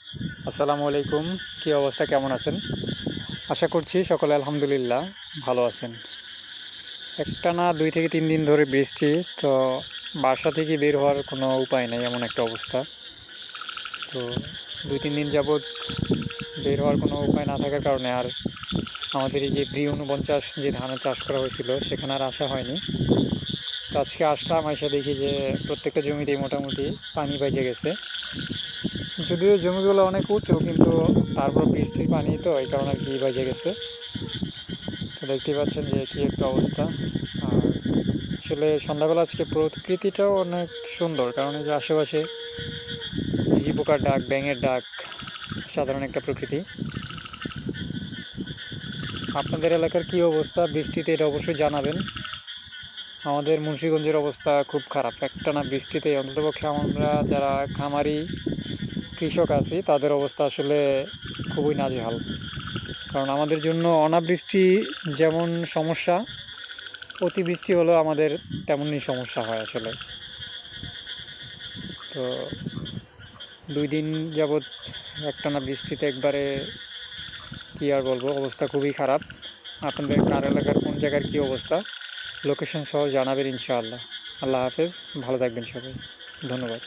আসসালামু আলাইকুম। কী অবস্থা, কেমন আছেন? আশা করছি সকলে আলহামদুলিল্লাহ ভালো আছেন। একটানা 2 থেকে 3 দিন ধরে বৃষ্টি, তো বাসা থেকে বের হওয়ার কোনো উপায় নেই, এমন একটা অবস্থা। তো 2-3 দিন যাবৎ বের হওয়ার কোনো উপায় না থাকার কারণে আর আমাদের এই যে B49 যে ধানের চাষ করা হয়েছিল সেখানে আর আসা হয়নি। তো আজকে আসলাম, এসে দেখি যে প্রত্যেকটা জমিতেই মোটামুটি পানি বেজে গেছে। যদিও জমিগুলো অনেক উঁচু, কিন্তু তারপর বৃষ্টির পানি তো এই কারণে আর কি বেজে গেছে। তো দেখতেই পাচ্ছেন যে কী একটা অবস্থা। আর আসলে সন্ধ্যাবেলা আজকে প্রকৃতিটাও অনেক সুন্দর, কারণ এই যে আশেপাশে ঝিঝি পোকার ডাক, ব্যাঙের ডাক, সাধারণ একটা প্রকৃতি। আপনাদের এলাকার কী অবস্থা বৃষ্টিতে, এটা অবশ্যই জানাবেন। আমাদের মুন্সিগঞ্জের অবস্থা খুব খারাপ, একটানা বৃষ্টিতে অন্ততপক্ষে আমরা যারা খামারি কৃষক আছি তাদের অবস্থা আসলে খুবই নাজেহাল। কারণ আমাদের জন্য অনাবৃষ্টি যেমন সমস্যা, অতিবৃষ্টি হলেও আমাদের তেমনই সমস্যা হয় আসলে। তো 2 দিন যাবৎ একটানা বৃষ্টিতে একবারে কী আর বলবো, অবস্থা খুবই খারাপ। আপনাদের কার এলাকার কোন জায়গার কী অবস্থা, লোকেশন সহ জানাবেন ইনশাআল্লাহ। আল্লাহ হাফেজ, ভালো থাকবেন সবাই, ধন্যবাদ।